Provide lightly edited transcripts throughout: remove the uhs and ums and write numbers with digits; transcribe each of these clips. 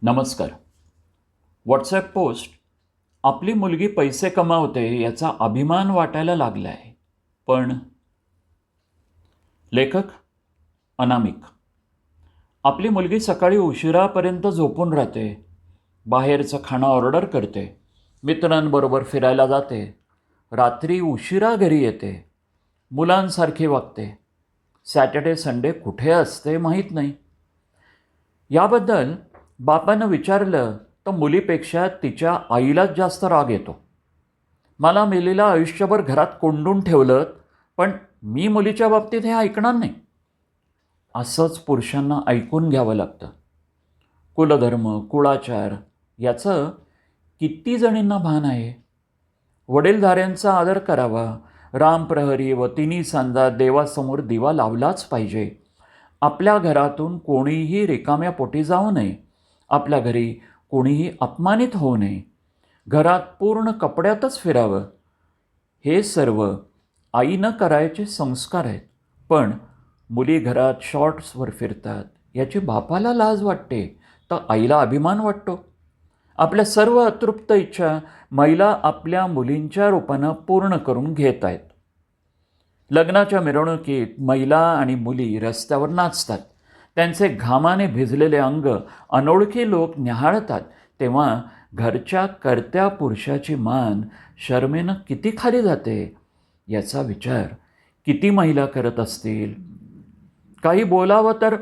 नमस्कार. WhatsApp post आपली मुलगी पैसे कमावते याचा अभिमान वाटायला लागला आहे. पण लेखक अनामिक. आपली मुलगी सकाळी उशिरापर्यंत झोपून राहते, बाहेरचं खाणं ऑर्डर करते, मित्रांबरोबर फिरायला जाते, रात्री उशिरा घरी येते, मुलांसारखी वागते. सॅटर्डे संडे कुठे असते माहीत नाही. याबद्दल बापानं विचारलं तर मुलीपेक्षा तिच्या आईलाच जास्त राग येतो. मला मेलीला आयुष्यभर घरात कोंडून ठेवलं, पण मी मुलीच्या बाबतीत हे ऐकणार नाही. असंच पुरुषांना ऐकून घ्यावं लागतं. कुलधर्म, कुळाचार याचं किती जणींना भान आहे. वडीलधाऱ्यांचा आदर करावा. रामप्रहरी व तिन्ही सांजा देवासमोर दिवा लावलाच पाहिजे. आपल्या घरातून कोणीही रिकाम्या पोटी जाऊ नये. आपल्या घरी कोणीही अपमानित होऊ नये. घरात पूर्ण कपड्यातच फिरावं. हे सर्व आईनं करायचे संस्कार आहेत. पण मुली घरात शॉर्ट्सवर फिरतात याची बापाला लाज वाटते तर आईला अभिमान वाटतो. आपल्या सर्व अतृप्त इच्छा महिला आपल्या मुलींच्या रूपानं पूर्ण करून घेत आहेत. लग्नाच्या मिरवणुकीत महिला आणि मुली रस्त्यावर नाचतात. त्यांचे घामाने भिजलेले अंग अनोळखी लोक न्याहाळतात, तेव्हा घरच्या कर्त्या पुरुषाची मान शरमेनं किती खाली जाते याचा विचार किती महिला करत असतील. काही बोलावं तर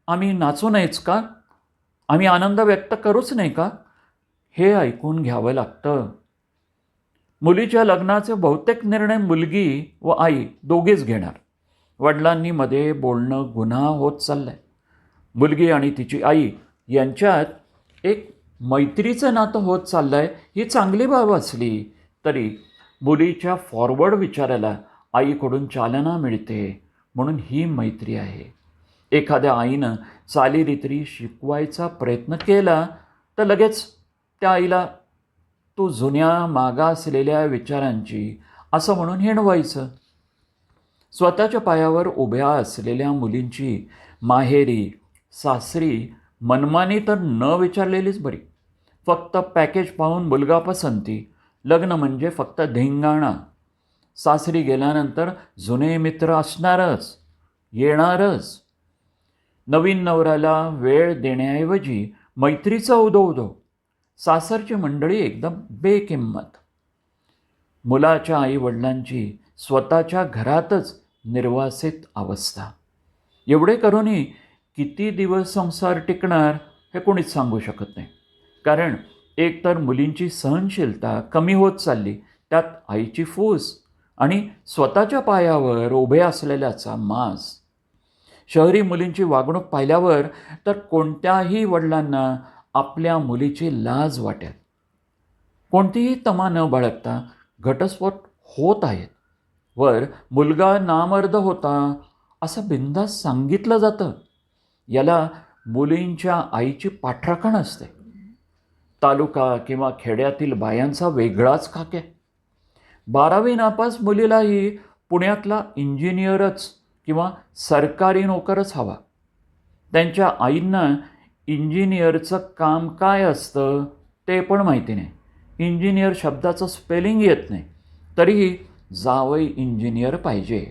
आम्ही नाचू नयेच का? आम्ही आनंद व्यक्त करूच नाही का? हे ऐकून घ्यावं लागतं. मुलीच्या लग्नाचे बहुतेक निर्णय मुलगी व आई दोघीच घेणार. वडिलांनी मध्ये बोलणं गुन्हा होत चाललंय. मुलगी आणि तिची आई यांच्यात एक मैत्रीचं नातं होत चाललंय. ही चांगली बाब असली तरी मुलीच्या फॉरवर्ड विचाराला आईकडून चालना मिळते, म्हणून ही मैत्री आहे. एखाद्या आईनं चालीरीती शिकवायचा प्रयत्न केला तर लगेच त्या आईला तू जुन्या मागासलेल्या विचारांची असं म्हणून हिणवायचं. स्वतःच्या पायावर उभ्या असलेल्या मुलींची माहेरी सासरी मनमानी तर न विचारलेलीच बरी. फक्त पॅकेज पाहून मुलगा पसंती, लग्न म्हणजे फक्त धिंगाणा. सासरी गेल्यानंतर जुने मित्र असणारच, येणारच. नवीन नवऱ्याला वेळ देण्याऐवजी मैत्रीचा उदो. सासरची मंडळी एकदम बेकिंमत. मुलाच्या आईवडिलांची स्वतःच्या घरातच निर्वासित अवस्था. एवढे करूनही किती दिवस संसार टिकणार हे कोणीच सांगू शकत नाही. कारण एकतर मुलींची सहनशीलता कमी होत चालली, त्यात आईची फूस आणि स्वतःच्या पायावर उभे असलेल्याचा माज. शहरी मुलींची वागणूक पाहिल्यावर तर कोणत्याही वडिलांना आपल्या मुलीची लाज वाटेल. कोणतीही तमा न बाळगता घटस्फोट होत आहेत. वर मुलगा नामर्द होता असं बिनधास्त सांगितलं जातं. याला मुलींच्या आईची पाठराखण असते. तालुका किंवा खेड्यातील बायांचा वेगळाच खाक्या. 12वी नापास मुलीलाही पुण्यातला इंजिनियरच किंवा सरकारी नोकरच हवा. त्यांच्या आईंना इंजिनियरचं काम काय असतं ते पण माहिती नाही. इंजिनियर शब्दाचं स्पेलिंग येत नाही, तरीही जावई इंजिनियर पाहिजे,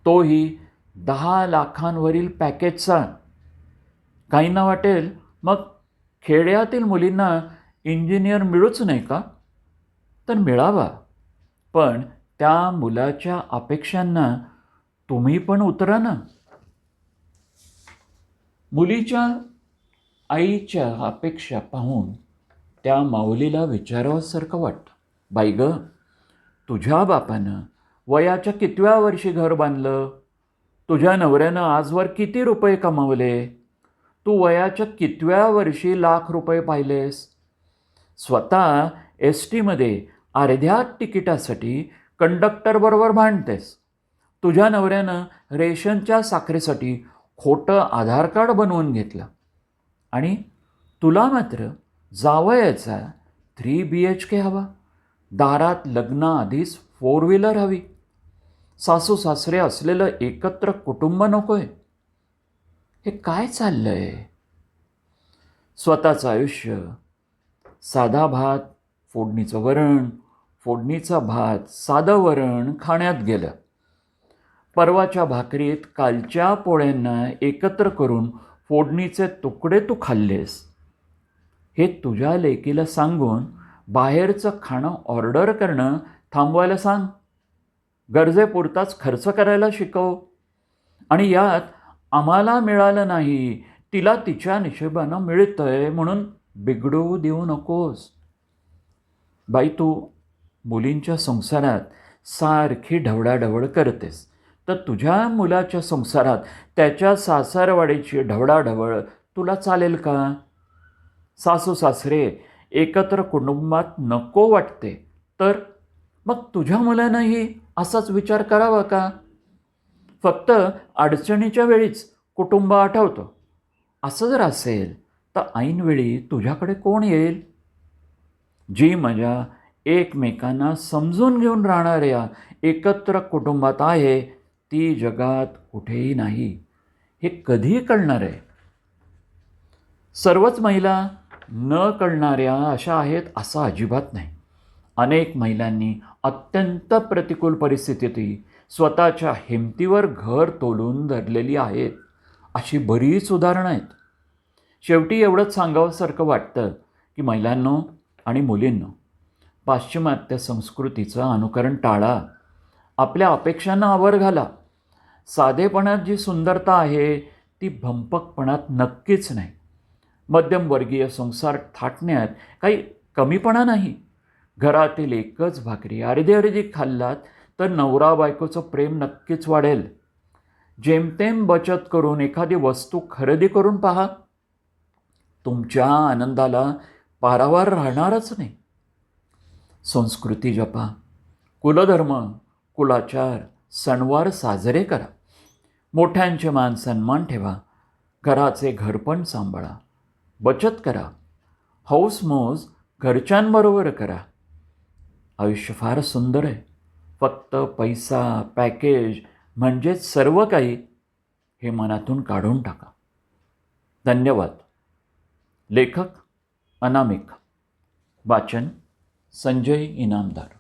तोही 10 लाखांवरील पॅकेजचा. काहींना वाटेल मग खेड्यातील मुलींना इंजिनियर मिळूच नाही का? तर मिळावा, पण त्या मुलाच्या अपेक्षांना तुम्ही पण उतरा ना. मुलीच्या आईच्या अपेक्षा पाहून त्या माऊलीला विचारावंसारखं वाटतं. बाई गं, तुझ्या बापानं वयाच्या कितव्या वर्षी घर बांधलं? तुझ्या नवऱ्यानं आजवर किती रुपये कमावले? तू वयाच्या कितव्या वर्षी लाख रुपये पाहिलेस? स्वतः STमध्ये अर्ध्या तिकिटासाठी कंडक्टरबरोबर भांडतेस. तुझ्या नवऱ्यानं रेशनच्या साखरेसाठी खोटं आधार कार्ड बनवून घेतलं आणि तुला मात्र जावयाचा 3 BHK हवा. दारात लग्नाआधीच 4 व्हीलर हवी. सासू सासरे असलेलं एकत्र कुटुंब नकोय. हे काय चाललंय? स्वतःचं आयुष्य साधा भात, फोडणीचं वरण, फोडणीचा भात, साधं वरण खाण्यात गेलं. परवाच्या भाकरीत कालच्या पोळ्यांना एकत्र करून फोडणीचे तुकडे तू खाल्लेस. हे तुझ्या लेकीला सांगून बाहेरचं खाणं ऑर्डर करणं थांबवायला सांग. गरजेपुरताच खर्च करायला शिकव. आणि यात आम्हाला मिळालं नाही, तिला तिच्या नशिबानं मिळतंय म्हणून बिघडू देऊ नकोस. बाई, तू मुलींच्या संसारात सारखी ढवळाढवळ करतेस, तर तुझ्या मुलाच्या संसारात त्याच्या सासरवाडीची ढवळाढवळ तुला चालेल का? सासू सासरे एकत्र कुटुंबात नको वाटते, तर मग तुझ्या मुलानंही असाच विचार करावा का? फक्त अडचणीच्या वेळीच कुटुंब आठवतं, असं जर असेल तर ऐनवेळी तुझ्याकडे कोण येईल? जी मजा एकमेकांना समजून घेऊन राहणाऱ्या एकत्र कुटुंबात आहे, ती जगात कुठेही नाही. हे कधी कळणार आहे? सर्वच महिला न कळणाऱ्या अशा आहेत असं अजिबात नाही. अनेक महिलांनी अत्यंत प्रतिकूल परिस्थितीतही स्वतःच्या हिमतीवर घर तोलून धरलेली आहेत. अशी बरीच उदाहरणं आहेत. शेवटी एवढंच सांगावंसारखं वाटतं की महिलांनो आणि मुलींनो, पाश्चिमात्य संस्कृतीचं अनुकरण टाळा. आपल्या अपेक्षांना आवर घाला. साधेपणात जी सुंदरता आहे ती भंपकपणात नक्कीच नाही. मध्यमवर्गीय संसार थाटण्यात काही कमीपणा नाही. घरातील एकच भाकरी अर्धी अर्धी खाल्लात तर नवरा बायकोचं प्रेम नक्कीच वाढेल. जेमतेम बचत करून एखादी वस्तू खरेदी करून पहा, तुमच्या आनंदाला पारावार राहणारच नाही. संस्कृती जपा, कुलधर्म, कुलाचार, सणवार साजरे करा, मोठ्यांचे मान सन्मान ठेवा, घराचे घरपण सांभाळा, बचत करा, हौसमौज घरच्यांबरोबर करा. आयुष्य फार सुंदर आहे. फक्त पैसा, पॅकेज म्हणजेच सर्व काही हे मनातून काढून टाका. धन्यवाद. लेखक अनामिक. वाचन संजय इनामदार.